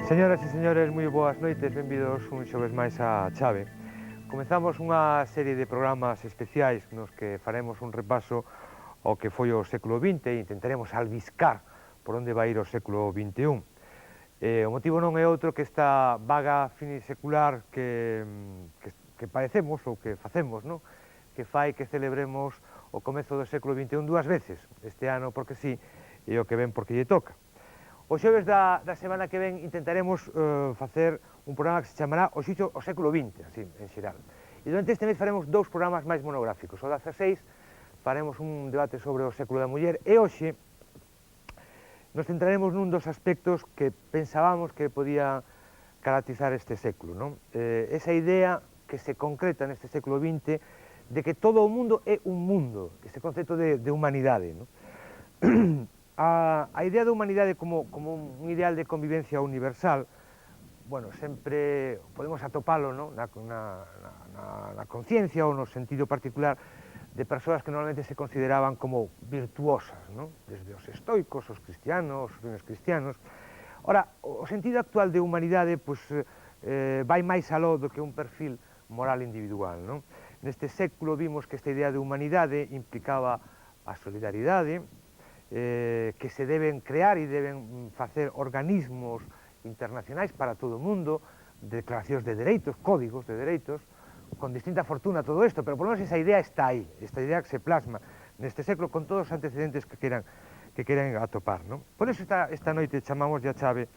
Señoras e señores, moi boas noites, benvidos un xoves máis a Chave. Comezamos unha serie de programas especiais nos que faremos un repaso ao que foi o século XX e intentaremos albiscar por onde vai ir o século XXI. O motivo non é outro que esta vaga finisecular que padecemos ou que facemos, non? Que fai que celebremos o comezo do século XXI dúas veces, este ano porque sí e o que ven porque lle toca. O xoves da semana que ven intentaremos facer un programa que se chamará O Xuixo o século XX, así, en xeral. E durante este mes faremos dous programas máis monográficos. O 16 faremos un debate sobre o século da muller e hoxe nos centraremos nun dos aspectos que pensábamos que podía caracterizar este século, non? Esa idea que se concreta neste século XX de que todo o mundo é un mundo, este concepto de humanidade, non? A idea da humanidade como un ideal de convivencia universal, bueno, sempre podemos atopalo, no? na conciencia ou no sentido particular de persoas que normalmente se consideraban como virtuosas, no? Desde os estoicos, os cristianos, os primeros cristianos. Ora, o sentido actual de humanidade pues, vai máis aló do que un perfil moral individual, no? Neste século vimos que esta idea de humanidade implicaba a solidaridade, que se deben crear e deben facer organismos internacionais para todo o mundo, declaracións de dereitos, códigos de dereitos, con distinta fortuna todo isto, pero por lo menos esa idea está aí, esta idea que se plasma neste século con todos os antecedentes que queran atopar, non? Por eso esta noite chamamos a chave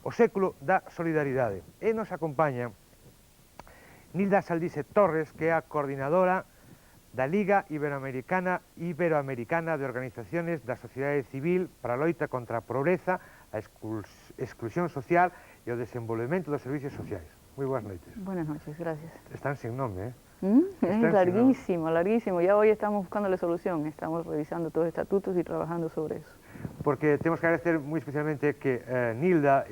o século da solidaridade. E nos acompaña Nilda Saldice Torres, que é a coordinadora da Liga Iberoamericana de Organizaciones da Sociedade Civil para a loita contra a pobreza, a exclusión social e o desenvolvemento dos servicios sociais. Moi boas noites. Buenas noches, gracias. Están sin nome, Es larguísimo, larguísimo. Ya hoy estamos buscando la solución, estamos revisando todos los estatutos y trabajando sobre eso. Porque temos que agradecer moi especialmente que Nilda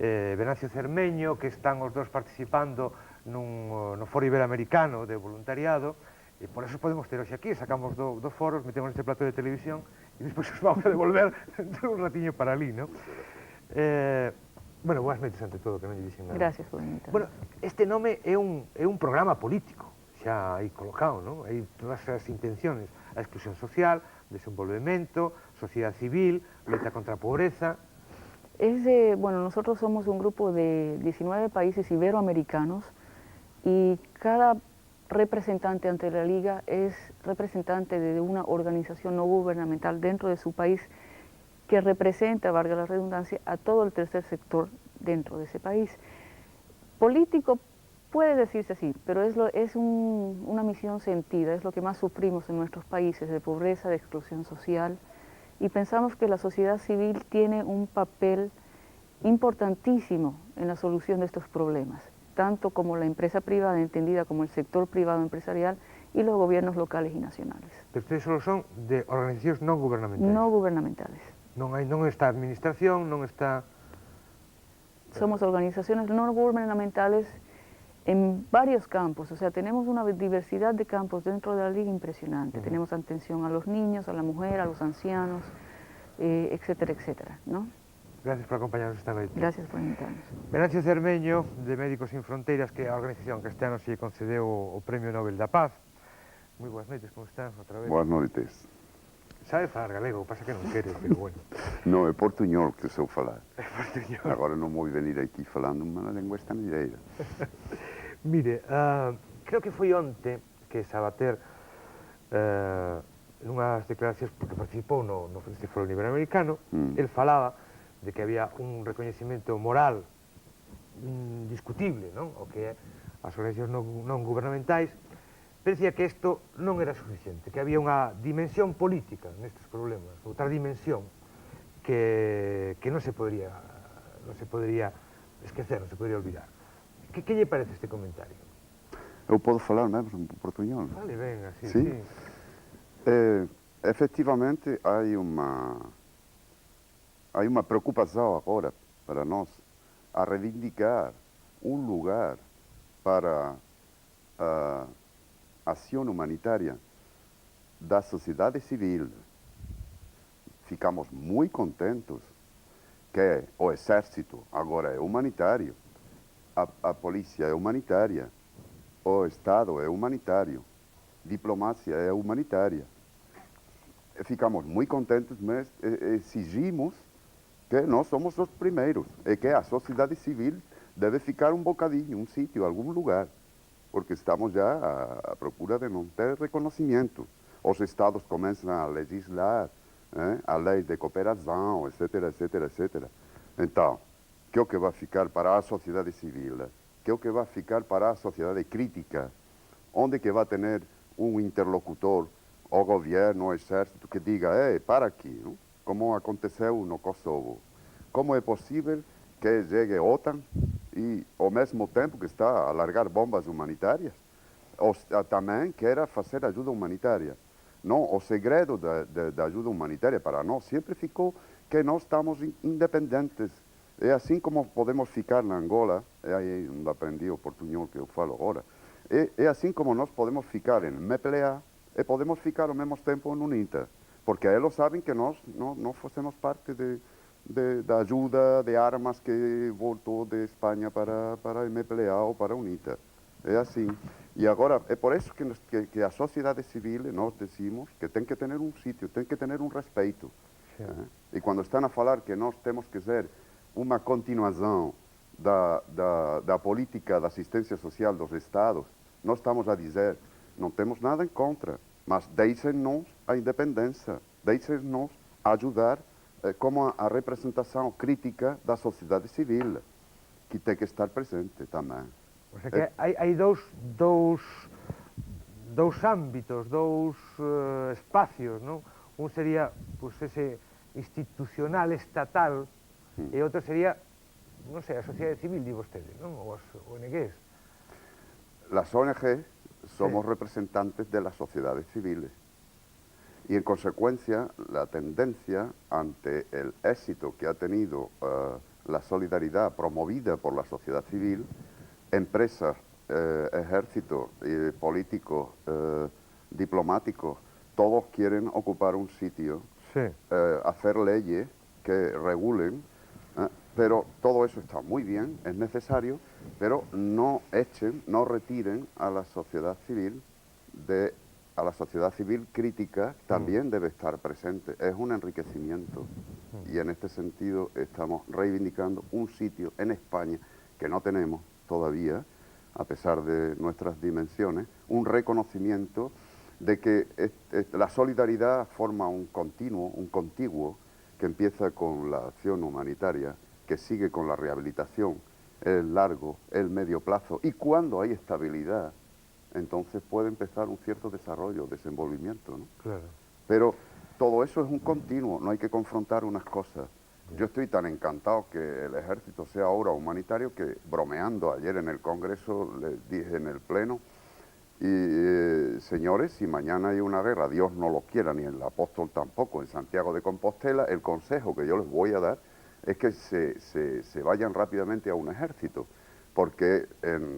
Venancio Cermeño, que están os dos participando no Foro Iberoamericano de voluntariado, e por eso podemos ter hoxe aquí, sacamos do foro, metemos neste plato de televisión e despois os vamos a devolver dentro un ratiño para ali, non? Bueno, boas noites ante todo, que non lle dixen nada. Gracias por invitarme. Bueno, este nome é un programa político, xa aí colocado, non? Hai todas as intenciones, a exclusión social, desenvolvemento, sociedade civil, loita contra a pobreza. Bueno, nosotros somos un grupo de 19 países iberoamericanos y cada representante ante la Liga es representante de una organización no gubernamental dentro de su país que representa, valga la redundancia, a todo el tercer sector dentro de ese país. Político puede decirse así, pero es una misión sentida, es lo que más sufrimos en nuestros países, de pobreza, de exclusión social, y pensamos que la sociedad civil tiene un papel importantísimo en la solución de estos problemas, tanto como la empresa privada, entendida como el sector privado empresarial, y los gobiernos locales y nacionales. Pero ustedes solo son de organizacións non gubernamentales. No gubernamentales. Non está administración, non está... Somos organizaciones no gubernamentales en varios campos, o sea, tenemos una diversidad de campos dentro de la Liga impresionante. Tenemos atención a los niños, a la mujer, a los ancianos, etcétera, etcétera, ¿no? Gracias por acompañarnos esta noite. Gracias por invitarnos. Venancio Cermeño, de Médicos Sin Fronteiras, que é a organización que este ano se concedeu o Premio Nobel da Paz. Moi boas noites, como están outra vez? Boas noites. Sabe falar galego, pasa que non quere, pero bueno. Non, é portuñol que sou falar. É portuñol. Agora non vou venir aquí falando unha lengua estrangeira. Mire, creo que foi onte que Sabater, nunhas declaracións, porque participou no Foro Iberoamericano, el falaba de que había un recoñecimento moral indiscutible, non? O que é as organizacións non gubernamentais, pero decía que isto non era suficiente, que había unha dimensión política nestes problemas, outra dimensión que non se podría esquecer, non se podría olvidar. Que lle parece este comentario? Eu podo falar mesmo en portuñol? Vale, ben, así, sí. sí. Efectivamente, hai unha preocupação agora para nós a reivindicar um lugar para a ação humanitária da sociedade civil. Ficamos muito contentos que o exército agora é humanitário, a polícia é humanitária, o Estado é humanitário, diplomacia é humanitária. Ficamos muito contentes, mas exigimos que nós somos os primeiros e que a sociedade civil deve ficar um bocadinho, um sítio, algum lugar, porque estamos já à procura de não ter reconhecimento. Os Estados começam a legislar, a lei de cooperação, etc, etc, etc. Então, que é o que vai ficar para a sociedade civil? Que é o que vai ficar para a sociedade crítica? Onde que vai ter um interlocutor, o governo, o exército, que diga, para aqui, não? Como aconteceu no Kosovo. Como é possível que chegue a OTAN e, ao mesmo tempo que está a largar bombas humanitárias, também queira fazer ajuda humanitária? Não, o segredo da ajuda humanitária para nós sempre ficou que nós estamos independentes. É assim como podemos ficar na Angola, é aí onde aprendi o portunhol que eu falo agora, é assim como nós podemos ficar em MPLA e podemos ficar ao mesmo tempo no UNITA, porque eles sabem que nós não fazemos parte da ajuda de armas que voltou de Espanha para a MPLA ou para a UNITA. É assim. E agora, é por isso que a sociedade civil, nós decimos que tem que ter um sítio, tem que ter um respeito. E quando estão a falar que nós temos que ser uma continuação da política de assistência social dos Estados, nós estamos a dizer, não temos nada em contra, mas deixem-nos a independência, deixem-nos ajudar como a representação crítica da sociedade civil, que tem que estar presente também. O sea que hai dous ámbitos, dous espacios, non? Un sería pues, ese institucional estatal e outro sería, non sei, a sociedade civil, di vostede, non? Ou as ONGs. Las ONG somos representantes de las sociedades civiles y en consecuencia la tendencia ante el éxito que ha tenido la solidaridad promovida por la sociedad civil, empresas, ejércitos, políticos, diplomáticos, todos quieren ocupar un sitio, hacer leyes que regulen, pero todo eso está muy bien, es necesario, pero no echen, no retiren a la sociedad civil a la sociedad civil crítica también debe estar presente, es un enriquecimiento y en este sentido estamos reivindicando un sitio en España que no tenemos todavía, a pesar de nuestras dimensiones, un reconocimiento de que la solidaridad forma un continuo, un contiguo que empieza con la acción humanitaria, que sigue con la rehabilitación, el largo, el medio plazo, y cuando hay estabilidad, entonces puede empezar un cierto desarrollo, desenvolvimiento, ¿no? Claro. Pero todo eso es un continuo, no hay que confrontar unas cosas. Yo estoy tan encantado que el ejército sea ahora humanitario que, bromeando ayer en el Congreso, les dije en el Pleno, señores, si mañana hay una guerra, Dios no lo quiera, ni el apóstol tampoco, en Santiago de Compostela, el consejo que yo les voy a dar es que se vayan rápidamente a un ejército, porque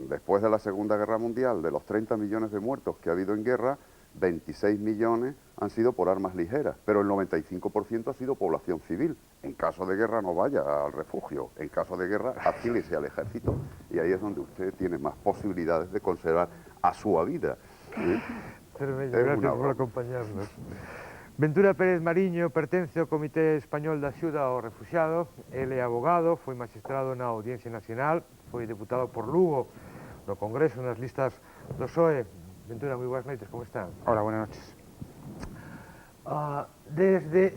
después de la Segunda Guerra Mundial, de los 30 millones de muertos que ha habido en guerra, 26 millones han sido por armas ligeras, pero el 95% ha sido población civil. En caso de guerra no vaya al refugio, en caso de guerra afíliese al ejército y ahí es donde usted tiene más posibilidades de conservar a su vida. Gracias por acompañarnos. Ventura Pérez Mariño pertence ao Comité Español de Axuda ao Refuxiado, ele é abogado, foi magistrado na Audiencia Nacional, foi diputado por Lugo no Congreso nas listas do PSOE. Ventura, moi boas noites, como están? Hola, buenas noches. Desde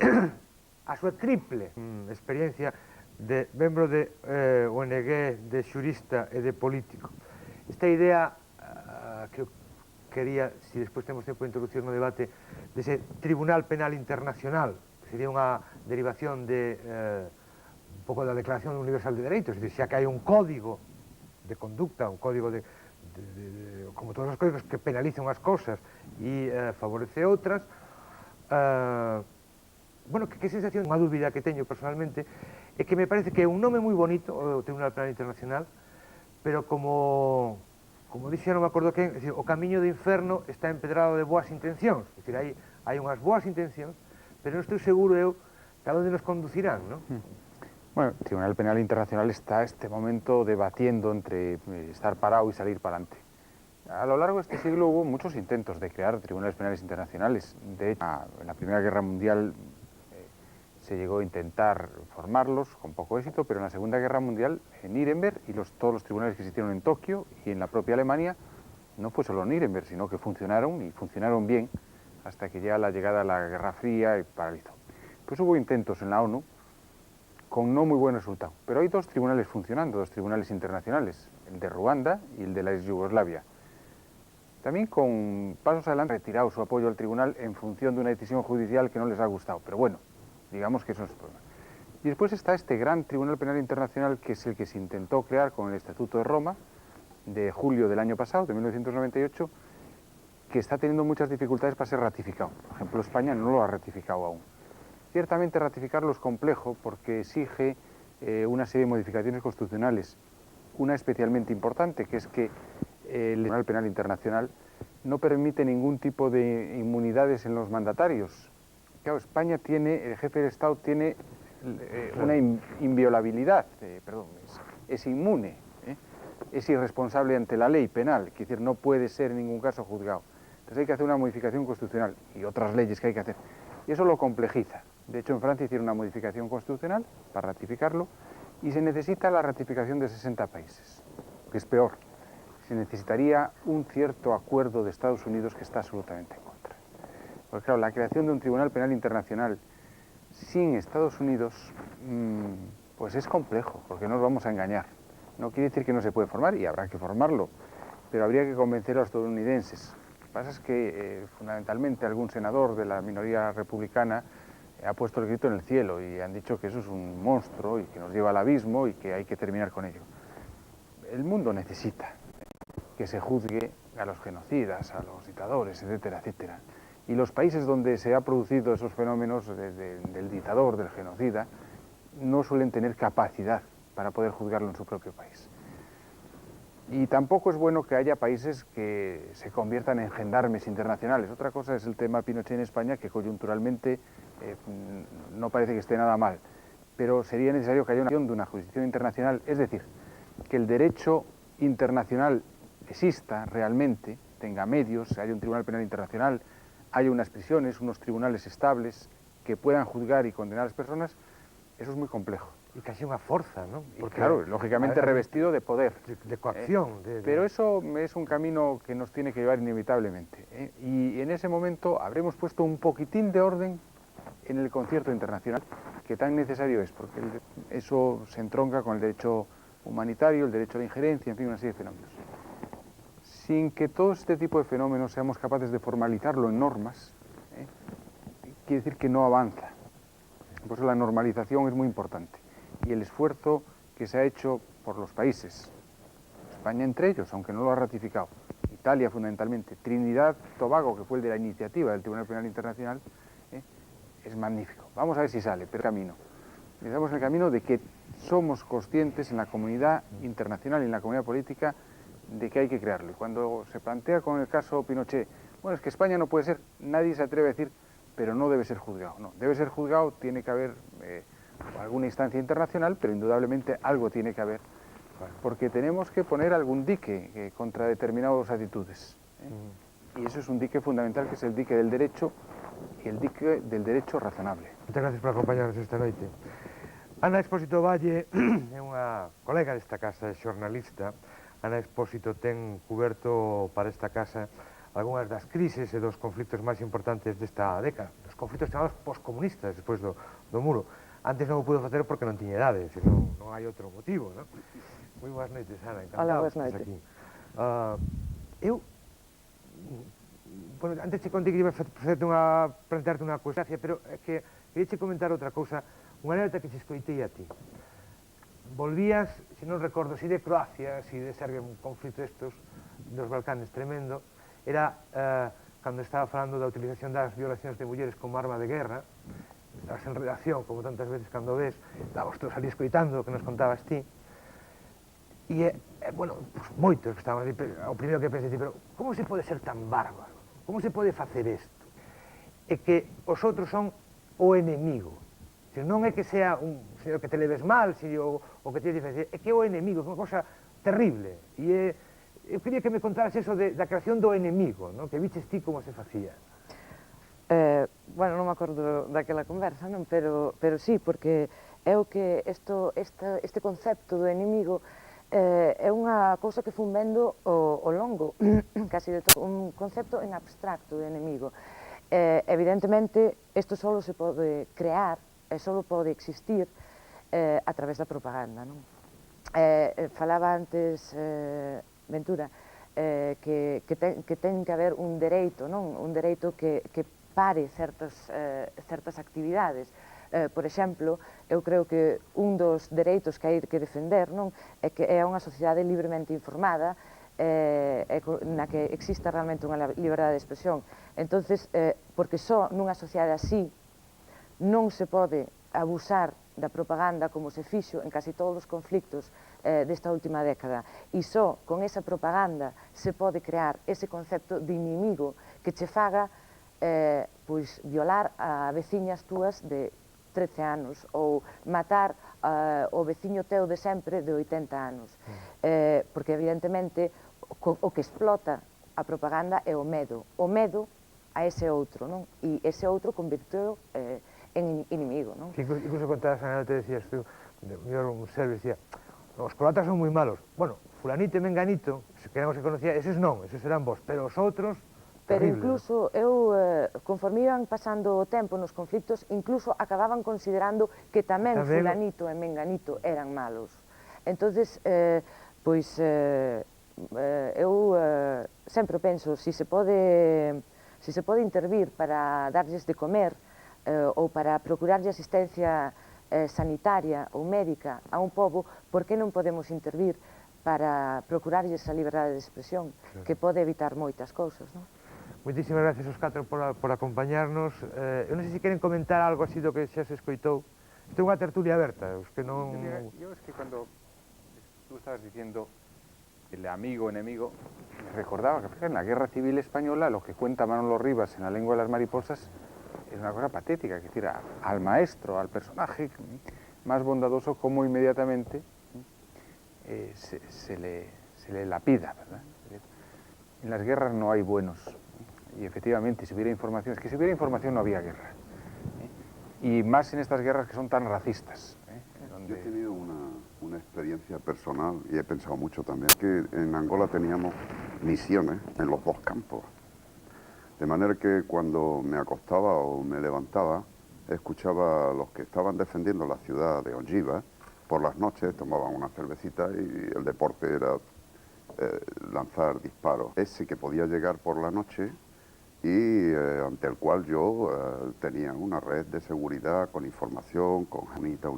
a súa triple experiencia de membro de ONG, de xurista e de político, esta idea que eu quería, si despois temos tempo de introducir no debate, dese Tribunal Penal Internacional, que sería unha derivación de un pouco da Declaración Universal de Dereitos, xa que hai un código de conducta, un código como todos os códigos que penalizan as cousas e favorece outras. Bueno, que sensación, unha dúbida que teño personalmente, é que me parece que é un nome moi bonito, o Tribunal Penal Internacional, pero como dixo, non me acordo quen, o camiño do inferno está empedrado de boas intencións, é dicir, hai unhas boas intencións, pero non estou seguro eu que a onde nos conducirán, non? Bueno, el Tribunal Penal Internacional está este momento debatiendo entre estar parado y salir para adelante. A lo largo de este siglo hubo muchos intentos de crear tribunales penales internacionales. De hecho, en la Primera Guerra Mundial se llegó a intentar formarlos con poco éxito, pero en la Segunda Guerra Mundial, en Nuremberg y todos los tribunales que existieron en Tokio y en la propia Alemania, no fue solo Nuremberg, sino que funcionaron y funcionaron bien hasta que ya la llegada de la Guerra Fría y paralizó. Pues hubo intentos en la ONU con no muy buen resultado, pero hay dos tribunales funcionando, dos tribunales internacionales, el de Ruanda y el de la ex Yugoslavia. También con pasos adelante han retirado su apoyo al tribunal en función de una decisión judicial que no les ha gustado, pero bueno, digamos que eso es el problema. Y después está este gran Tribunal Penal Internacional, que es el que se intentó crear con el Estatuto de Roma de julio del año pasado, de 1998, que está teniendo muchas dificultades para ser ratificado. Por ejemplo, España no lo ha ratificado aún. Ciertamente ratificarlo es complejo porque exige una serie de modificaciones constitucionales. Una especialmente importante, que es que el Tribunal Penal Internacional no permite ningún tipo de inmunidades en los mandatarios. Claro, España tiene, el jefe de Estado tiene una inviolabilidad, es inmune, es irresponsable ante la ley penal, es decir, no puede ser en ningún caso juzgado. Entonces hay que hacer una modificación constitucional y otras leyes que hay que hacer. Y eso lo complejiza. De hecho, en Francia hicieron una modificación constitucional para ratificarlo y se necesita la ratificación de 60 países, que es peor. Se necesitaría un cierto acuerdo de Estados Unidos que está absolutamente en contra. Porque claro, la creación de un Tribunal Penal Internacional sin Estados Unidos, pues es complejo, porque no nos vamos a engañar. No quiere decir que no se puede formar, y habrá que formarlo, pero habría que convencer a los estadounidenses. Lo que pasa es que, fundamentalmente, algún senador de la minoría republicana ha puesto el grito en el cielo y han dicho que eso es un monstruo y que nos lleva al abismo y que hay que terminar con ello. El mundo necesita que se juzgue a los genocidas, a los dictadores, etcétera, etcétera. Y los países donde se han producido esos fenómenos del dictador, del genocida, no suelen tener capacidad para poder juzgarlo en su propio país. Y tampoco es bueno que haya países que se conviertan en gendarmes internacionales. Otra cosa es el tema Pinochet en España, que coyunturalmente no parece que esté nada mal, pero sería necesario que haya una acción de una jurisdicción internacional, es decir, que el derecho internacional exista realmente, tenga medios, haya un tribunal penal internacional, haya unas prisiones, unos tribunales estables que puedan juzgar y condenar a las personas. Eso es muy complejo. Y casi una fuerza, ¿no? Porque, claro, lógicamente revestido de poder. De coacción. Pero eso es un camino que nos tiene que llevar inevitablemente. Y en ese momento habremos puesto un poquitín de orden en el concierto internacional, que tan necesario es, porque eso se entronca con el derecho humanitario, el derecho a la injerencia, en fin, una serie de fenómenos. Sin que todo este tipo de fenómenos seamos capaces de formalizarlo en normas, quiere decir que no avanza. Por eso la normalización es muy importante. Y el esfuerzo que se ha hecho por los países, España entre ellos, aunque no lo ha ratificado, Italia fundamentalmente, Trinidad, Tobago, que fue el de la iniciativa del Tribunal Penal Internacional, es magnífico. Vamos a ver si sale, pero estamos en el camino de que somos conscientes en la comunidad internacional y en la comunidad política de que hay que crearlo. Y cuando se plantea con el caso Pinochet, bueno, es que España no puede ser, nadie se atreve a decir, pero no debe ser juzgado. No, debe ser juzgado, tiene que haber alguna instancia internacional, pero indudablemente algo tiene que haber, porque tenemos que poner algún dique contra determinadas actitudes. Y eso es un dique fundamental, que es el dique del derecho y el dique del derecho razonable. Muchas gracias por acompañarnos esta noite. Ana Expósito Valle é unha colega desta casa, é xornalista. Ana Expósito ten cuberto para esta casa algunhas das crises e dos conflitos máis importantes desta década, dos conflitos chamados postcomunistas despois do muro. Antes non o pudo facer porque non tiña idade, non hai outro motivo, non? Moi boas noites, Ana, encantado boas que noites. aquí. Bueno, antes te contei que iba a plantearte unha cousa, pero é que queria che comentar outra cousa, unha alerta que che escoitei a ti. Volvías, se non recordo, si de Croacia, si de Serbia, un conflito estos dos Balcanes tremendo, era cando estaba falando da utilización das violacións de mulleres como arma de guerra, estabas en redacción, como tantas veces cando ves, estabas todos ali escoitando o que nos contabas ti, e, bueno, pues, moitos que estaban ali, o primeiro que pensei, pero como se pode ser tan bárbaro? Como se pode facer isto? E que os outros son o enemigo. Non é que sea un señor que te leves mal, o que te diferencia, é que é o enemigo, é unha cosa terrible. E eu quería que me contaras eso da creación do enemigo, non? Que viches ti como se facía. Bueno, non me acordo daquela conversa, non? Pero sí, porque é o que este concepto do enemigo é unha cousa que fun vendo ao longo, casi de todo, un concepto en abstracto de enemigo. Evidentemente, isto só se pode crear, e só pode existir a través da propaganda, non? Falaba antes, Ventura, que ten que haber un dereito, non? Un dereito que pare certas actividades. Por exemplo, eu creo que un dos dereitos que hai que defender, non, é que é unha sociedade libremente informada, na que exista realmente unha liberdade de expresión. Entonces, porque só nunha sociedade así non se pode abusar da propaganda como se fixo en casi todos os conflictos desta última década, e só con esa propaganda se pode crear ese concepto de inimigo que che faga pois violar a veciñas túas de 13 anos ou matar o veciño teu de sempre de 80 anos. Porque evidentemente o que explota a propaganda é o medo a ese outro, non? E ese outro convirteu en inimigo, non? Sí, incluso contabas a te decías tú, un ser decía, os croatas son moi malos. Bueno, fulanito e menganito, que eran os que conocía, eses non, eses eran vos, pero os outros, Pero terrible. incluso eu, conforme iban pasando o tempo nos conflictos, incluso acababan considerando que tamén fulanito e menganito eran malos. Entonces, pois, eu sempre penso, se se pode intervir para darlles de comer ou para procurarlle asistencia sanitaria ou médica a un pobo, por que non podemos intervir para procurarlles a liberdade de expresión, que pode evitar moitas cousas, non? Moitísimas gracias aos catro por acompañarnos. Eu non sei se queren comentar algo así do que xa se escoitou. Isto é unha tertulia aberta, os que non... Yo es que cuando tú estabas diciendo el amigo, enemigo, me recordaba que en la Guerra Civil Española lo que cuenta Manolo Rivas en La lengua de las mariposas es una cosa patética, es decir, al maestro, al personaje más bondadoso, como inmediatamente se le lapida, ¿verdad? En las guerras no hay buenos. Y efectivamente, si hubiera información, es que si hubiera información no había guerra. Y más en estas guerras que son tan racistas. Yo he tenido una experiencia personal y he pensado mucho también, que en Angola teníamos misiones en los dos campos. De manera que cuando me acostaba o me levantaba, escuchaba a los que estaban defendiendo la ciudad de Ongiva. Por las noches tomaban una cervecita y el deporte era lanzar disparos. Ese que podía llegar por la noche y ante el cual yo tenía una red de seguridad con información, con unita.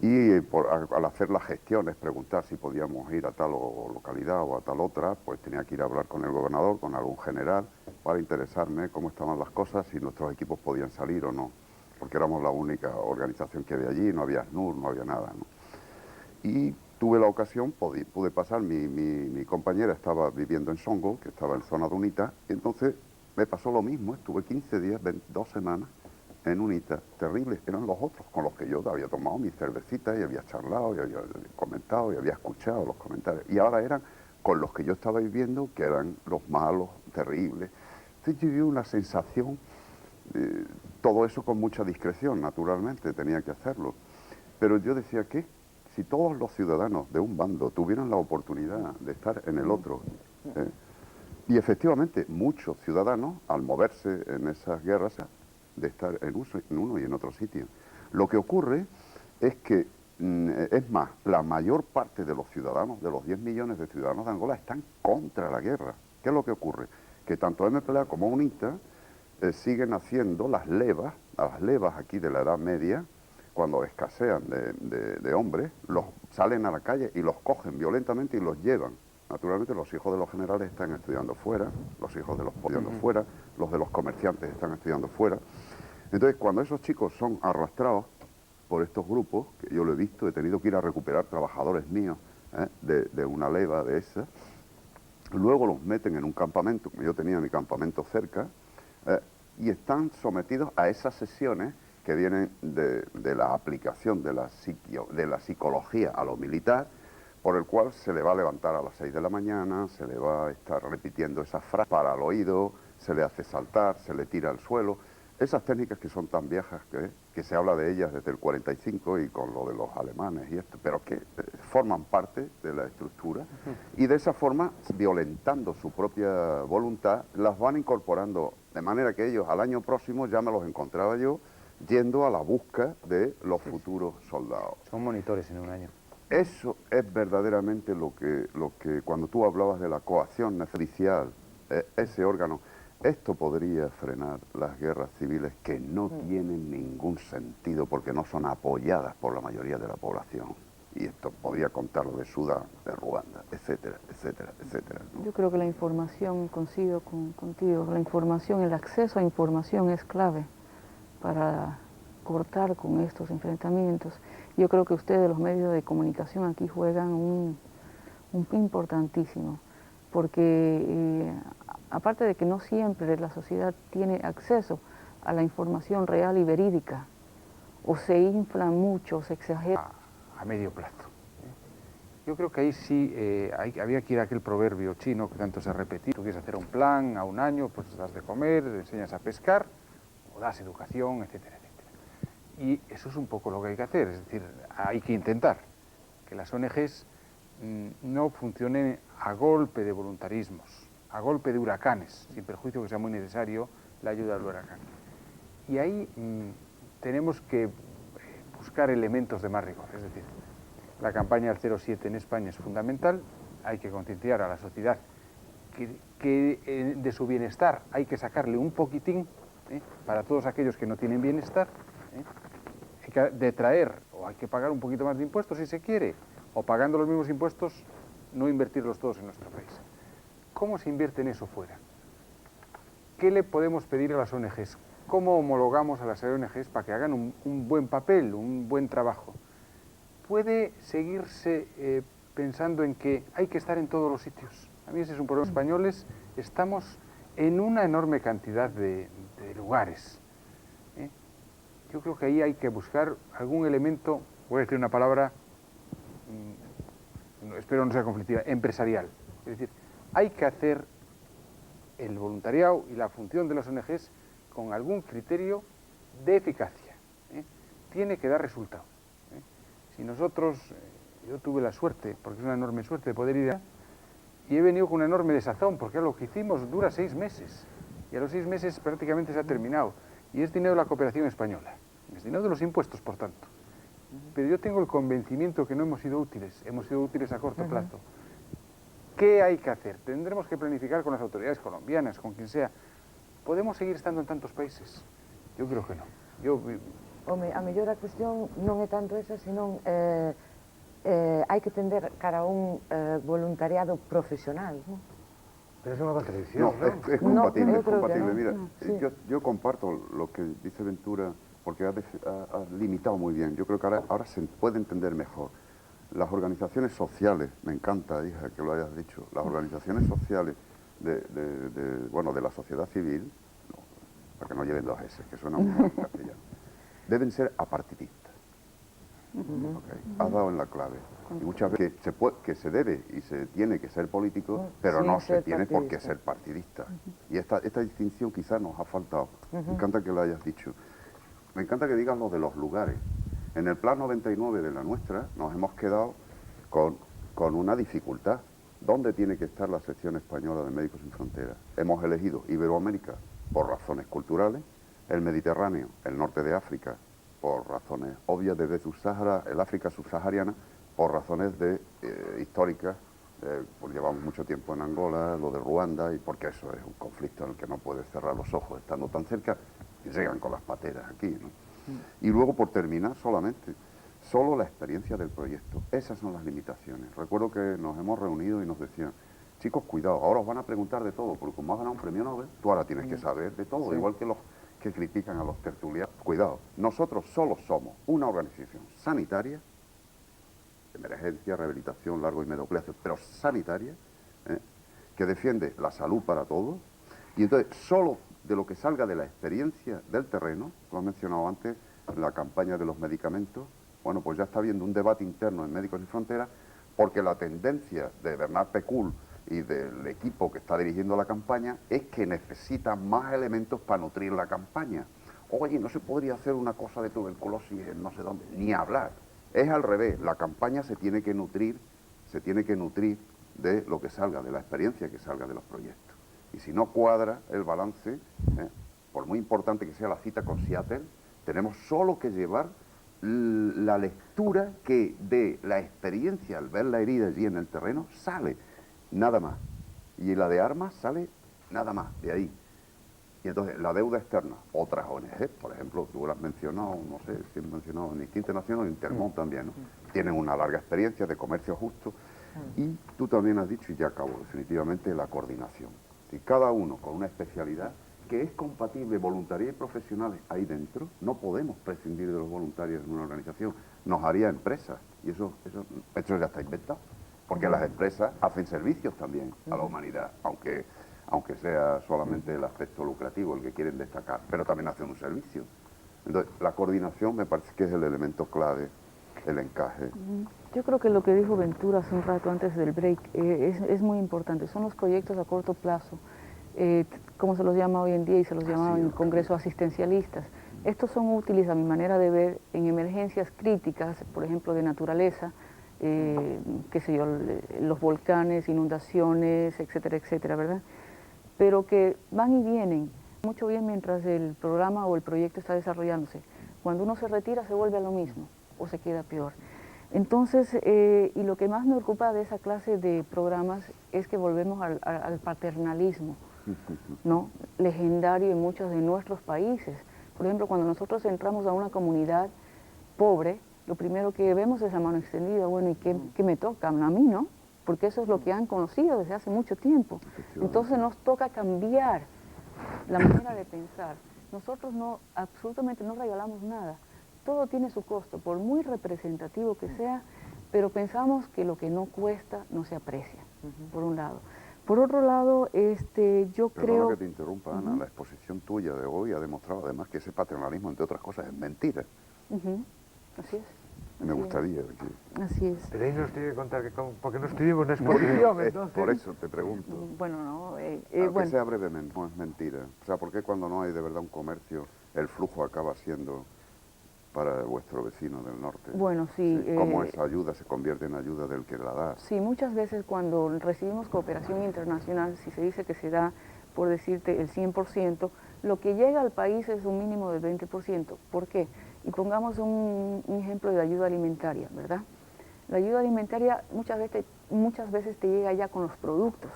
Y al hacer las gestiones, preguntar si podíamos ir a tal localidad o a tal otra, pues tenía que ir a hablar con el gobernador, con algún general, para interesarme cómo estaban las cosas, si nuestros equipos podían salir o no, porque éramos la única organización que había allí, no había SNUR, no había nada, ¿no? Y tuve la ocasión, pude pasar, mi compañera estaba viviendo en Songo, que estaba en zona de UNITA, y entonces me pasó lo mismo, estuve 15 días, 2 semanas en UNITA, terribles eran los otros, con los que yo había tomado mi cervecita y había charlado, y había comentado, y había escuchado los comentarios, y ahora eran con los que yo estaba viviendo, que eran los malos, terribles. Entonces yo viví una sensación, todo eso con mucha discreción, naturalmente, tenía que hacerlo, pero yo decía que si todos los ciudadanos de un bando tuvieran la oportunidad de estar en el otro, y efectivamente muchos ciudadanos, al moverse en esas guerras, de estar en uno y en otro sitio. Lo que ocurre es que, es más, la mayor parte de los ciudadanos, de los 10 millones de ciudadanos de Angola, están contra la guerra. ¿Qué es lo que ocurre? Que tanto MPLA como UNITA siguen haciendo las levas aquí de la Edad Media, cuando escasean de hombres, salen a la calle y los cogen violentamente y los llevan. Naturalmente los hijos de los generales están estudiando fuera, los hijos de los estudiando fuera, los de los comerciantes están estudiando fuera. Entonces, cuando esos chicos son arrastrados por estos grupos, que yo lo he visto, he tenido que ir a recuperar trabajadores míos de una leva de esa, luego los meten en un campamento, como yo tenía mi campamento cerca, y están sometidos a esas sesiones que vienen de la aplicación de la psicología a lo militar, por el cual se le va a levantar a las 6 de la mañana, se le va a estar repitiendo esas frases para el oído, se le hace saltar, se le tira al suelo. Esas técnicas que son tan viejas que se habla de ellas desde el 45 y con lo de los alemanes y esto, pero que forman parte de la estructura y de esa forma, violentando su propia voluntad, las van incorporando, de manera que ellos al año próximo ya me los encontraba yo yendo a la busca de los futuros soldados. Son monitores en un año. Eso es verdaderamente lo que cuando tú hablabas de la coacción judicial, ese órgano, esto podría frenar las guerras civiles que no tienen ningún sentido porque no son apoyadas por la mayoría de la población. Y esto podría contar lo de Sudán, de Ruanda, etcétera, etcétera, etcétera, ¿no? Yo creo que la información, coincido contigo, la información, el acceso a información es clave para cortar con estos enfrentamientos. Yo creo que ustedes, los medios de comunicación, aquí juegan un importantísimo, porque aparte de que no siempre la sociedad tiene acceso a la información real y verídica, o se infla mucho, o se exagera. A medio plazo. Yo creo que ahí sí había que ir a aquel proverbio chino que tanto se repetía. Tú quieres hacer un plan a un año, pues das de comer, enseñas a pescar, o das educación, etcétera, etcétera. Y eso es un poco lo que hay que hacer, es decir, hay que intentar que las ONGs no funcionen a golpe de voluntarismos, a golpe de huracanes, sin perjuicio que sea muy necesario la ayuda al huracán. Y ahí tenemos que buscar elementos de más rigor, es decir, la campaña del 07 en España es fundamental, hay que concienciar a la sociedad que de su bienestar hay que sacarle un poquitín, para todos aquellos que no tienen bienestar, hay que detraer o hay que pagar un poquito más de impuestos si se quiere, o pagando los mismos impuestos no invertirlos todos en nuestro país. ¿Cómo se invierte en eso fuera? ¿Qué le podemos pedir a las ONGs? ¿Cómo homologamos a las ONGs para que hagan un buen papel, un buen trabajo? Puede seguirse pensando en que hay que estar en todos los sitios. A mí ese es un problema. Los españoles estamos en una enorme cantidad de lugares. Yo creo que ahí hay que buscar algún elemento, voy a decir una palabra, espero no sea conflictiva, empresarial. Es decir, hay que hacer el voluntariado y la función de las ONGs con algún criterio de eficacia. Tiene que dar resultado. Si nosotros, yo tuve la suerte, porque es una enorme suerte de poder ir y he venido con una enorme desazón, porque lo que hicimos dura 6 meses, y a los 6 meses prácticamente se ha terminado, y es dinero de la cooperación española, es dinero de los impuestos, por tanto. Pero yo tengo el convencimiento que no hemos sido útiles a corto plazo. ¿Qué hay que hacer? Tendremos que planificar con las autoridades colombianas, con quien sea. ¿Podemos seguir estando en tantos países? Yo creo que no. Home, a mellor a cuestión non é tanto esa, senón hai que tender cara a un voluntariado profesional, ¿no? Pero es una contradicción, No, ¿no? es compatible, yo es creo que compatible. no. Mira, Sí. yo comparto lo que dice Ventura, porque ha limitado muy bien. Yo creo que ahora se puede entender mejor. Las organizaciones sociales, me encanta, hija, que lo hayas dicho, las organizaciones sociales de la sociedad civil, no, para que no lleven 2 S, que suena muy mal en castellano, deben ser apartidistas. Okay. Has dado en la clave. Y muchas veces que se debe y se tiene que ser político, pero no se tiene por qué ser partidista. Y esta distinción quizás nos ha faltado. Me encanta que lo hayas dicho. Me encanta que digas lo de los lugares. En el Plan 99 de la nuestra nos hemos quedado con una dificultad. ¿Dónde tiene que estar la sección española de Médicos Sin Fronteras? Hemos elegido Iberoamérica por razones culturales, el Mediterráneo, el norte de África, por razones obvias desde Subsahara, el África subsahariana, por razones históricas, pues llevamos mucho tiempo en Angola, lo de Ruanda, y porque eso es un conflicto en el que no puedes cerrar los ojos estando tan cerca, y llegan con las pateras aquí, ¿no? Y luego, por terminar, solo la experiencia del proyecto. Esas son las limitaciones. Recuerdo que nos hemos reunido y nos decían, chicos, cuidado, ahora os van a preguntar de todo, porque como has ganado un premio Nobel, tú ahora tienes que saber de todo, igual que los que critican a los tertulianos. Cuidado, nosotros solo somos una organización sanitaria, de emergencia, rehabilitación, largo y medio plazo, pero sanitaria, que defiende la salud para todos, y entonces solo de lo que salga de la experiencia del terreno, lo has mencionado antes, la campaña de los medicamentos, bueno, pues ya está habiendo un debate interno en Médicos Sin Fronteras, porque la tendencia de Bernard Pecul y del equipo que está dirigiendo la campaña es que necesitan más elementos para nutrir la campaña. Oye, ¿no se podría hacer una cosa de tuberculosis en no sé dónde? Ni hablar. Es al revés, la campaña se tiene que nutrir de lo que salga, de la experiencia que salga de los proyectos. Y si no cuadra el balance, por muy importante que sea la cita con Seattle, tenemos solo que llevar la lectura que de la experiencia al ver la herida allí en el terreno sale, nada más. Y la de armas sale nada más, de ahí. Y entonces la deuda externa, otras ONG, por ejemplo, tú lo has mencionado, no sé si has mencionado Amnistía Internacional o Intermón también, ¿no? Tienen una larga experiencia de comercio justo. Y tú también has dicho, y ya acabo definitivamente, la coordinación. Si cada uno con una especialidad que es compatible, voluntarios y profesionales ahí dentro, no podemos prescindir de los voluntarios en una organización, nos haría empresas, y eso ya está inventado, porque las empresas hacen servicios también a la humanidad, aunque sea solamente el aspecto lucrativo el que quieren destacar, pero también hacen un servicio. Entonces, la coordinación me parece que es el elemento clave, el encaje. Yo creo que lo que dijo Ventura hace un rato antes del break es muy importante. Son los proyectos a corto plazo, como se los llama hoy en día y se los llama en el Congreso asistencialistas. Estos son útiles a mi manera de ver en emergencias críticas, por ejemplo de naturaleza, qué sé yo, los volcanes, inundaciones, etcétera, etcétera, ¿verdad? Pero que van y vienen mucho bien mientras el programa o el proyecto está desarrollándose. Cuando uno se retira se vuelve a lo mismo o se queda peor. Entonces, y lo que más me ocupa de esa clase de programas es que volvemos al paternalismo, ¿no? Legendario en muchos de nuestros países. Por ejemplo, cuando nosotros entramos a una comunidad pobre, lo primero que vemos es la mano extendida. Bueno, ¿y qué me toca? A mí, ¿no? Porque eso es lo que han conocido desde hace mucho tiempo. Entonces nos toca cambiar la manera de pensar. Nosotros absolutamente no regalamos nada. Todo tiene su costo, por muy representativo que sea, pero pensamos que lo que no cuesta no se aprecia, por un lado. Por otro lado, yo creo... Perdona que te interrumpa, Ana, la exposición tuya de hoy ha demostrado además que ese paternalismo, entre otras cosas, es mentira. Así es. Me gustaría que... Así es. Pero ahí nos tiene que contar que porque no estuvimos en la exposición, entonces... Por eso te pregunto. Bueno, no... Aunque sea brevemente, no es mentira. O sea, ¿por qué cuando no hay de verdad un comercio, el flujo acaba siendo para vuestro vecino del norte? Bueno, sí. ¿Cómo esa ayuda se convierte en ayuda del que la da? Sí, muchas veces cuando recibimos cooperación internacional, si se dice que se da, por decirte, el 100%, lo que llega al país es un mínimo del 20%. ¿Por qué? Y pongamos un ejemplo de ayuda alimentaria, ¿verdad? La ayuda alimentaria muchas veces te llega ya con los productos,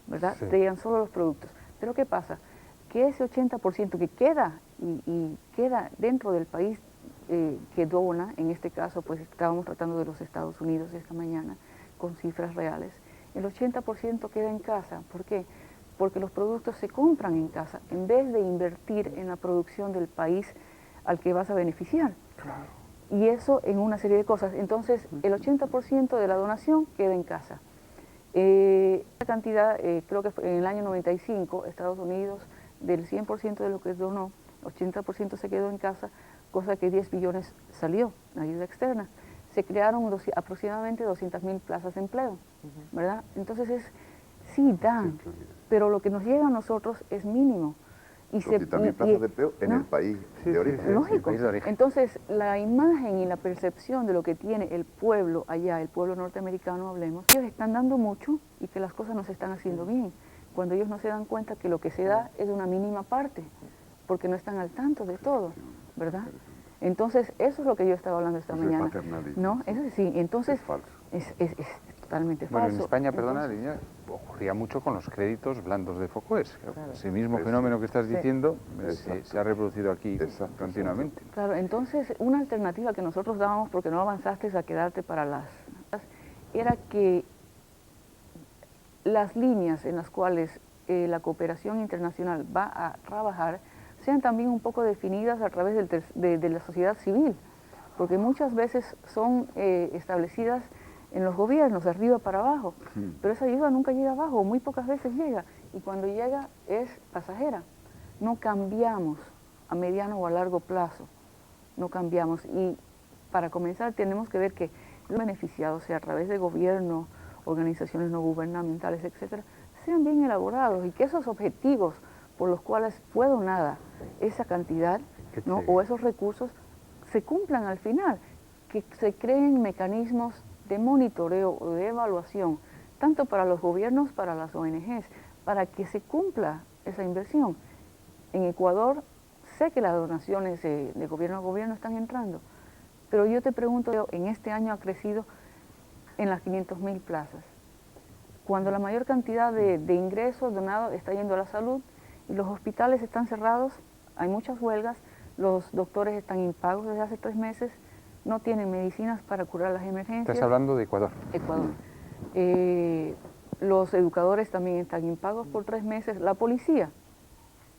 ¿verdad? Sí. Te llegan solo los productos. Pero ¿qué pasa? Que ese 80% que queda y queda dentro del país que dona, en este caso pues estábamos tratando de los Estados Unidos esta mañana con cifras reales, el 80% queda en casa. ¿Por qué? Porque los productos se compran en casa en vez de invertir en la producción del país al que vas a beneficiar. Claro. Y eso en una serie de cosas. Entonces, el 80% de la donación queda en casa. La cantidad, creo que en el año 95, Estados Unidos, del 100% de lo que donó, 80% se quedó en casa, cosa que 10 billones salió, en ayuda externa. Se crearon aproximadamente 200.000 plazas de empleo, ¿verdad? Entonces, sí dan, pero lo que nos llega a nosotros es mínimo. Y 200.000 plazas de empleo en el país de origen. Lógico. país de origen. Entonces, la imagen y la percepción de lo que tiene el pueblo allá, el pueblo norteamericano, hablemos, ellos están dando mucho y que las cosas no se están haciendo bien, cuando ellos no se dan cuenta que lo que se da es una mínima parte, porque no están al tanto de todo, ¿verdad? Entonces, eso es lo que yo estaba hablando esta mañana. ¿No? Eso sí, entonces, es falso. Es totalmente Bueno, falso. en España, perdona, Entonces, Lidia, ocurría mucho con los créditos blandos de FOCOES. Claro. Ese mismo Eso. fenómeno que estás Sí. diciendo Exacto. se ha reproducido aquí Exacto. continuamente. Claro, entonces una alternativa que nosotros dábamos, porque no avanzaste a quedarte para era que las líneas en las cuales la cooperación internacional va a trabajar sean también un poco definidas a través de la sociedad civil, porque muchas veces son establecidas en los gobiernos, de arriba para abajo, pero esa ayuda nunca llega abajo, muy pocas veces llega, y cuando llega es pasajera. No cambiamos a mediano o a largo plazo no cambiamos. Y para comenzar tenemos que ver que los beneficiados, sea a través de gobierno, organizaciones no gubernamentales, etcétera, sean bien elaborados y que esos objetivos por los cuales fue donada esa cantidad, ¿no?, o esos recursos se cumplan al final, que se creen mecanismos de monitoreo o de evaluación, tanto para los gobiernos, para las ONGs, para que se cumpla esa inversión. En Ecuador sé que las donaciones de gobierno a gobierno están entrando, pero yo te pregunto, en este año ha crecido en las 500.000 plazas, cuando la mayor cantidad de ingresos donados está yendo a la salud y los hospitales están cerrados, hay muchas huelgas, los doctores están impagos desde hace 3 meses, no tienen medicinas para curar las emergencias. Estás hablando de Ecuador. Ecuador. Los educadores también están impagos por 3 meses. La policía,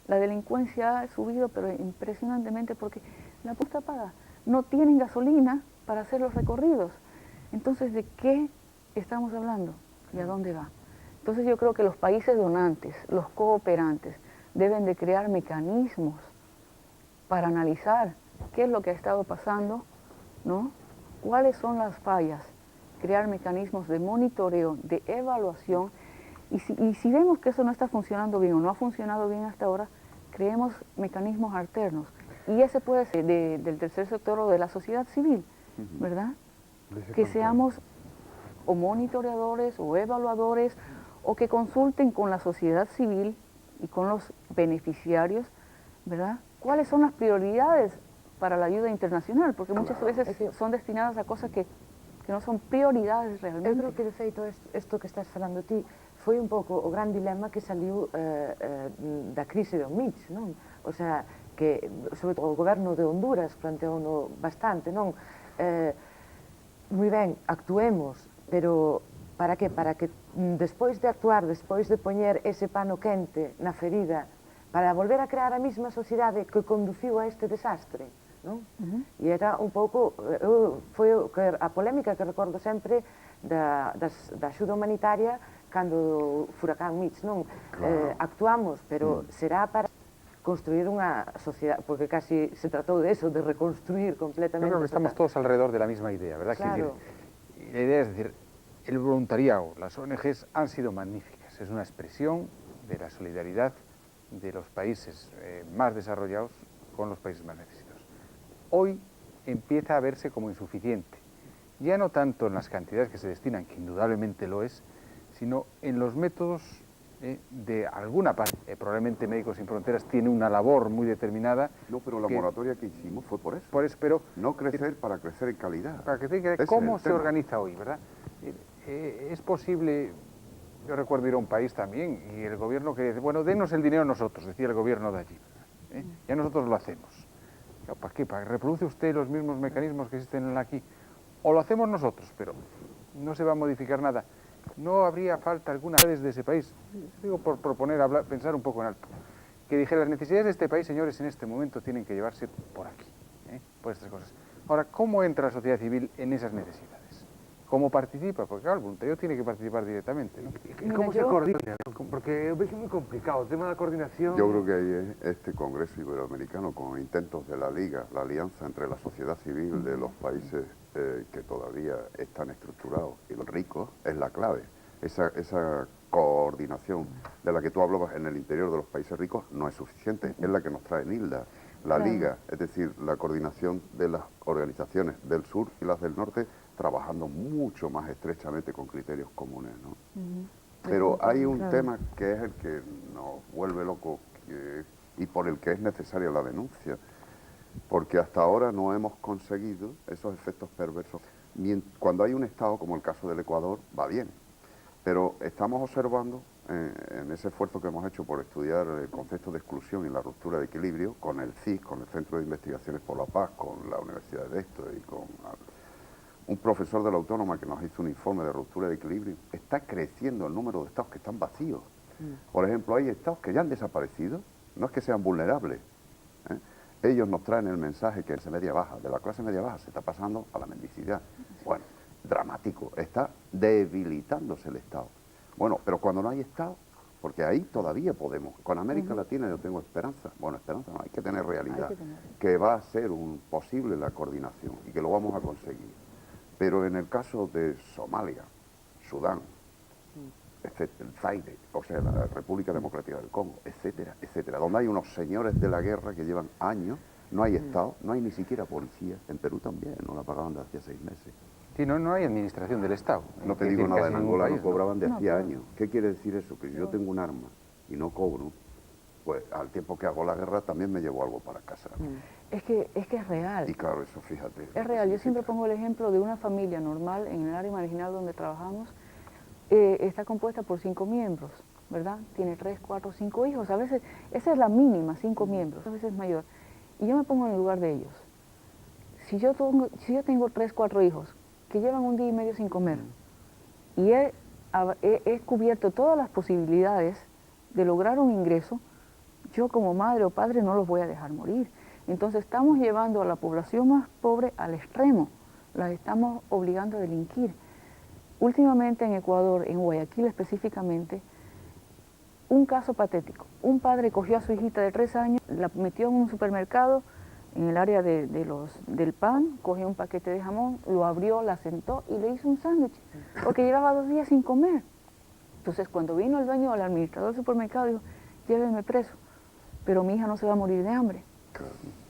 la delincuencia ha subido, pero impresionantemente porque la posta paga. No tienen gasolina para hacer los recorridos. Entonces, ¿de qué estamos hablando? ¿Y a dónde va? Entonces yo creo que los países donantes, los cooperantes, deben de crear mecanismos para analizar qué es lo que ha estado pasando, ¿no? ¿Cuáles son las fallas? Crear mecanismos de monitoreo, de evaluación, y si vemos que eso no está funcionando bien o no ha funcionado bien hasta ahora, creemos mecanismos alternos. Y ese puede ser del tercer sector o de la sociedad civil, ¿verdad? Que seamos o monitoreadores o evaluadores o que consulten con la sociedad civil y con los beneficiarios, ¿verdad? ¿Cuáles son las prioridades para la ayuda internacional? Porque muchas veces son destinadas a cosas que no son prioridades realmente. Eu creo que, de feito, isto que estás falando ti foi un pouco o gran dilema que saliu da crise do Mitch, non? O sea, que, sobre todo, o goberno de Honduras planteou bastante, non? Moi ben, actuemos, pero para que? Para que despois de actuar, despois de poñer ese pano quente na ferida, para volver a crear a mesma sociedade que conduciu a este desastre, non? E era un pouco, foi a polémica que recordo sempre da axuda humanitaria cando o furacán Mitch, non? Actuamos, pero será para construir unha sociedade, porque casi se tratou de eso, de reconstruir completamente. Yo creo que estamos todos alrededor de la misma idea, ¿verdad? Claro. La idea es decir, el voluntariado, las ONGs han sido magníficas, es una expresión de la solidaridad de los países más desarrollados con los países más necesitados. Hoy empieza a verse como insuficiente, ya no tanto en las cantidades que se destinan, que indudablemente lo es, sino en los métodos de alguna parte. Probablemente Médicos Sin Fronteras tiene una labor muy determinada. No, pero la moratoria que hicimos fue por eso. Por eso, pero no crecer para crecer en calidad. Para crecer, ¿cómo se organiza hoy, verdad? Es posible, yo recuerdo ir a un país también y el gobierno que dice, bueno, denos el dinero nosotros, decía el gobierno de allí, ya nosotros lo hacemos. ¿Para qué? ¿Para que reproduce usted los mismos mecanismos que existen aquí? O lo hacemos nosotros, pero no se va a modificar nada. ¿No habría falta alguna vez de ese país? Digo por proponer, pensar un poco en alto. Que dijera, las necesidades de este país, señores, en este momento tienen que llevarse por aquí, por estas cosas. Ahora, ¿cómo entra la sociedad civil en esas necesidades? ¿Cómo participa? Porque claro, el voluntario tiene que participar directamente, ¿no? ¿Y cómo se coordina? Porque es muy complicado el tema de la coordinación. Yo creo que ahí es este Congreso Iberoamericano con intentos de la Liga, la alianza entre la sociedad civil de los países que todavía están estructurados y los ricos, es la clave. Esa coordinación de la que tú hablabas en el interior de los países ricos no es suficiente, es la que nos trae Nilda. La Liga, es decir, la coordinación de las organizaciones del sur y las del norte, trabajando mucho más estrechamente con criterios comunes, ¿no? Pero hay un tema que es el que nos vuelve locos y por el que es necesaria la denuncia, porque hasta ahora no hemos conseguido esos efectos perversos. Cuando hay un Estado, como el caso del Ecuador, va bien, pero estamos observando en ese esfuerzo que hemos hecho por estudiar el concepto de exclusión y la ruptura de equilibrio, con el CIS, con el Centro de Investigaciones por la Paz, con la Universidad de Deusto y con un profesor de la Autónoma que nos hizo un informe de ruptura de equilibrio, está creciendo el número de estados que están vacíos. Por ejemplo, hay estados que ya han desaparecido, no es que sean vulnerables. Ellos nos traen el mensaje que de la clase media baja se está pasando a la mendicidad. Bueno, dramático, está debilitándose el Estado. Bueno, pero cuando no hay Estado, porque ahí todavía podemos. Con América Latina yo tengo esperanza. Bueno, esperanza no, hay que tener realidad. Que va a ser posible la coordinación y que lo vamos a conseguir. Pero en el caso de Somalia, Sudán, etcétera, el Zaire, o sea, la República Democrática del Congo, etcétera, etcétera, donde hay unos señores de la guerra que llevan años, no hay Estado, no hay ni siquiera policía. En Perú también, no la pagaban de hacía 6 meses. Sí, no hay administración del Estado. No te digo nada, en Angola no cobraban de hacía años. ¿Qué quiere decir eso? Que yo tengo un arma y no cobro, pues al tiempo que hago la guerra también me llevo algo para casa. Es que es real. Y claro, eso fíjate. Es real. Yo siempre pongo el ejemplo de una familia normal en el área marginal donde trabajamos. Está compuesta por 5 miembros, ¿verdad? Tiene 3, 4, 5 hijos. A veces, esa es la mínima, 5 miembros, a veces mayor. Y yo me pongo en el lugar de ellos. Si yo tengo 3, 4 hijos que llevan un día y medio sin comer y he cubierto todas las posibilidades de lograr un ingreso, yo como madre o padre no los voy a dejar morir. Entonces estamos llevando a la población más pobre al extremo, las estamos obligando a delinquir. Últimamente en Ecuador, en Guayaquil específicamente, un caso patético. Un padre cogió a su hijita de 3 años, la metió en un supermercado, en el área del pan, cogió un paquete de jamón, lo abrió, la sentó y le hizo un sándwich, porque llevaba 2 días sin comer. Entonces cuando vino el dueño o el administrador del supermercado, dijo, llévenme preso, pero mi hija no se va a morir de hambre,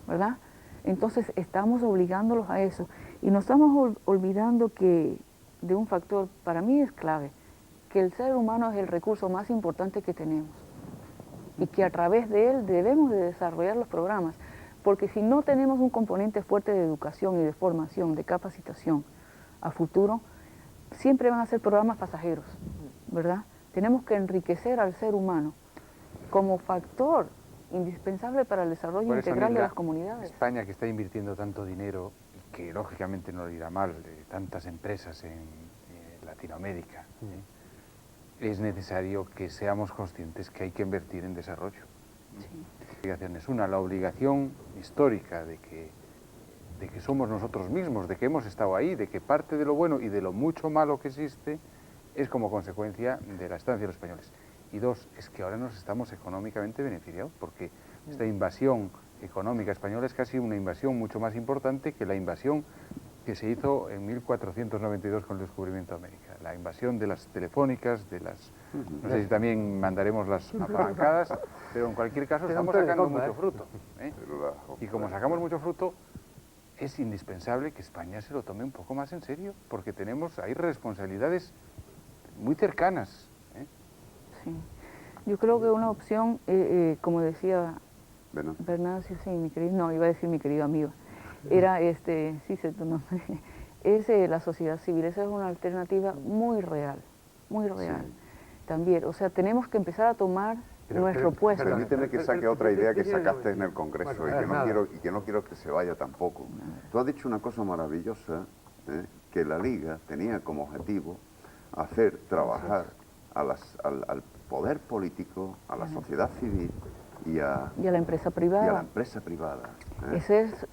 ¿verdad? Entonces estamos obligándolos a eso y nos estamos olvidando que de un factor, para mí es clave, que el ser humano es el recurso más importante que tenemos y que a través de él debemos de desarrollar los programas, porque si no tenemos un componente fuerte de educación y de formación, de capacitación a futuro, siempre van a ser programas pasajeros, ¿verdad? Tenemos que enriquecer al ser humano como factor indispensable para el desarrollo integral de las comunidades. España, que está invirtiendo tanto dinero y que lógicamente no le irá mal, tantas empresas en Latinoamérica, es necesario que seamos conscientes que hay que invertir en desarrollo. Obligaciones. Una, la obligación histórica de que somos nosotros mismos, de que hemos estado ahí, de que parte de lo bueno y de lo mucho malo que existe es como consecuencia de la estancia de los españoles. Y 2, es que ahora nos estamos económicamente beneficiados, porque esta invasión económica española es casi una invasión mucho más importante que la invasión que se hizo en 1492 con el descubrimiento de América. La invasión de las telefónicas, de las... No sé si también mandaremos las apalancadas, pero en cualquier caso estamos sacando mucho fruto. Y como sacamos mucho fruto, es indispensable que España se lo tome un poco más en serio, porque tenemos ahí responsabilidades muy cercanas. Sí. Yo creo que una opción, como decía Bernardo, sí, mi querido, no, iba a decir mi querido amigo, era sí sé tu nombre, es la sociedad civil. Esa es una alternativa muy real también. O sea, tenemos que empezar a tomar nuestro puesto. Permíteme que saque otra idea que sacaste en el Congreso y que no quiero que se vaya tampoco. Tú has dicho una cosa maravillosa, que la Liga tenía como objetivo hacer trabajar al poder político, a la sociedad civil y a la empresa privada. Y a la empresa privada.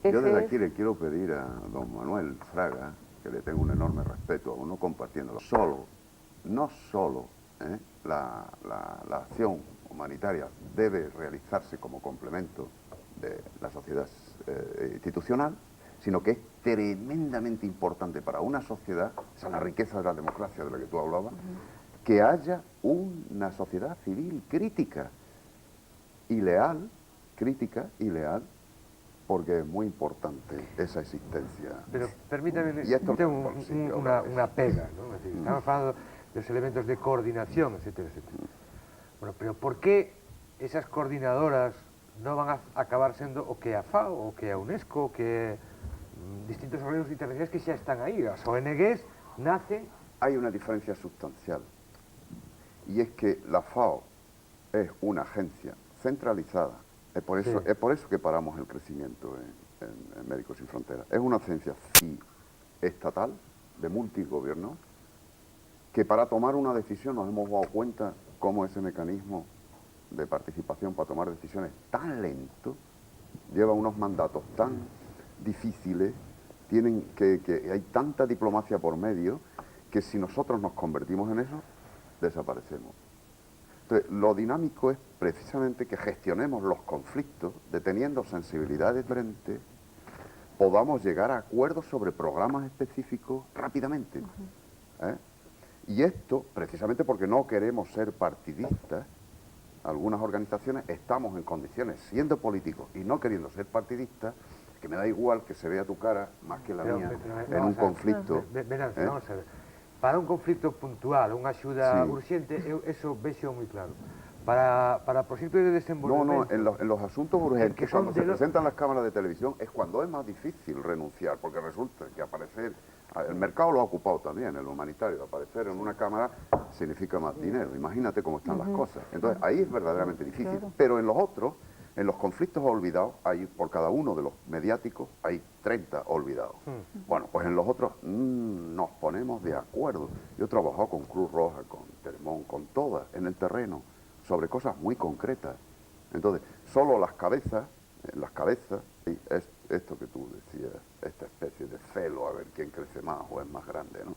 Yo desde aquí le quiero pedir a don Manuel Fraga, que le tengo un enorme respeto, aún no compartiéndolo, no solo la acción humanitaria debe realizarse como complemento de la sociedad institucional, sino que es tremendamente importante para una sociedad, esa es la riqueza de la democracia de la que tú hablabas, que haya una sociedad civil crítica y leal, porque es muy importante esa existencia. Pero permítame y esto una pega, ¿no? Es decir, estamos hablando de los elementos de coordinación, etcétera, etcétera. Bueno, pero ¿por qué esas coordinadoras no van a acabar siendo o que a FAO, o que a UNESCO, o que distintos organismos internacionales que ya están ahí? Las ONGs nacen... Hay una diferencia sustancial, y es que la FAO es una agencia centralizada. Es por eso que paramos el crecimiento en Médicos Sin Fronteras. Es una agencia estatal, de multigobierno, que para tomar una decisión nos hemos dado cuenta cómo ese mecanismo de participación para tomar decisiones tan lento, lleva unos mandatos tan difíciles, que hay tanta diplomacia por medio, que si nosotros nos convertimos en eso, desaparecemos. Entonces, lo dinámico es precisamente que gestionemos los conflictos, teniendo sensibilidades diferentes, podamos llegar a acuerdos sobre programas específicos rápidamente. ¿Eh? Y esto, precisamente porque no queremos ser partidistas, algunas organizaciones estamos en condiciones, siendo políticos y no queriendo ser partidistas, que me da igual que se vea tu cara más que la mía en un conflicto. Venancio, vamos a ver. Para un conflicto puntual, unha axuda urxente, eso vexo moi claro. Para proxectos de desenvolvemento... No, en los asuntos urgentes, cuando se presentan las cámaras de televisión, es cuando es más difícil renunciar, porque resulta que aparecer... El mercado lo ha ocupado también, el humanitario. Aparecer en una cámara significa más dinero. Imagínate cómo están las cosas. Entonces, ahí es verdaderamente difícil. Claro. Pero en los otros, en los conflictos olvidados, hay por cada uno de los mediáticos, hay 30 olvidados. Bueno, pues en los otros nos ponemos de acuerdo. Yo he trabajado con Cruz Roja, con Telemón, con todas, en el terreno, sobre cosas muy concretas. Entonces, solo las cabezas, y es esto que tú decías, esta especie de celo, a ver quién crece más o es más grande, ¿no?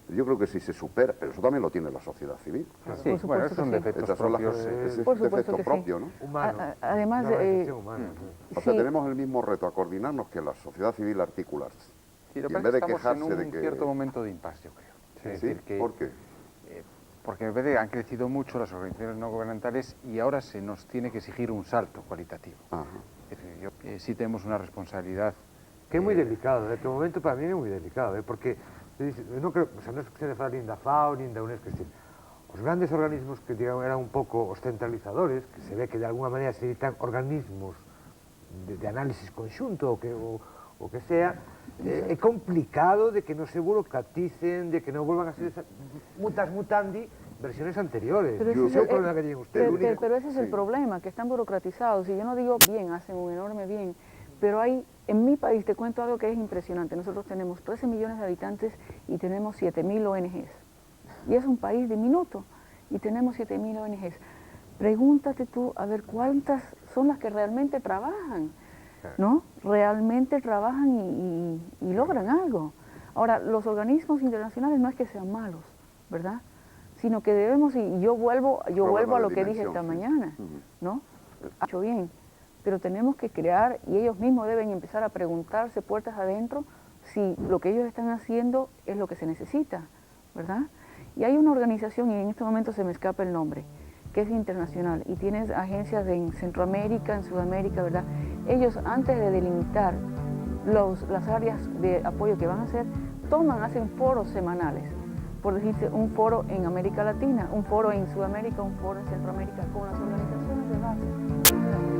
Yo creo que si se supera, pero eso también lo tiene la sociedad civil. Sí, bueno, esos son defectos Estas son propios. ese Por supuesto defecto que sí. propio, ¿no? Humano. Además, Una organización humana. O sea, sí. tenemos el mismo reto a coordinarnos que la sociedad civil a articularse. Sí, lo Y que en pasa es vez de que estamos quejarse en de un que... cierto momento de impasse, yo creo. Es ¿Sí? decir, que, ¿Por qué? porque en vez de han crecido mucho las organizaciones no gubernamentales y ahora se nos tiene que exigir un salto cualitativo. Ajá. Es decir, sí tenemos una responsabilidad. Que é moi delicado, este momento para mí é moi delicado, porque non creo, o sea, non é cuestión de falar nin da FAO, nin da UNESCO, os grandes organismos que digamos, eran un pouco os centralizadores, que se ve que de alguna maneira se necesitan organismos de análisis conxunto o que sea, é complicado de que non se burocraticen, de que non volvan a ser mutas mutandi versiones anteriores. Pero Ese é o problema que tienen ustedes. pero ese es el problema, que están burocratizados. Y yo no digo bien, hacen un enorme bien, pero hay, en mi país, te cuento algo que es impresionante. Nosotros tenemos 13 millones de habitantes y tenemos 7.000 ONGs. Y es un país diminuto y tenemos 7.000 ONGs. Pregúntate tú a ver cuántas son las que realmente trabajan, ¿no? Realmente trabajan y logran algo. Ahora, los organismos internacionales no es que sean malos, ¿verdad? Sino que debemos, y yo vuelvo a lo que dije esta mañana, ¿no? Ha hecho bien, pero tenemos que crear, y ellos mismos deben empezar a preguntarse puertas adentro si lo que ellos están haciendo es lo que se necesita, ¿verdad? Y hay una organización, y en este momento se me escapa el nombre, que es internacional, y tienes agencias en Centroamérica, en Sudamérica, ¿verdad? Ellos, antes de delimitar las áreas de apoyo que van a hacer, hacen foros semanales, por decirse, un foro en América Latina, un foro en Sudamérica, un foro en Centroamérica, con las organizaciones de base.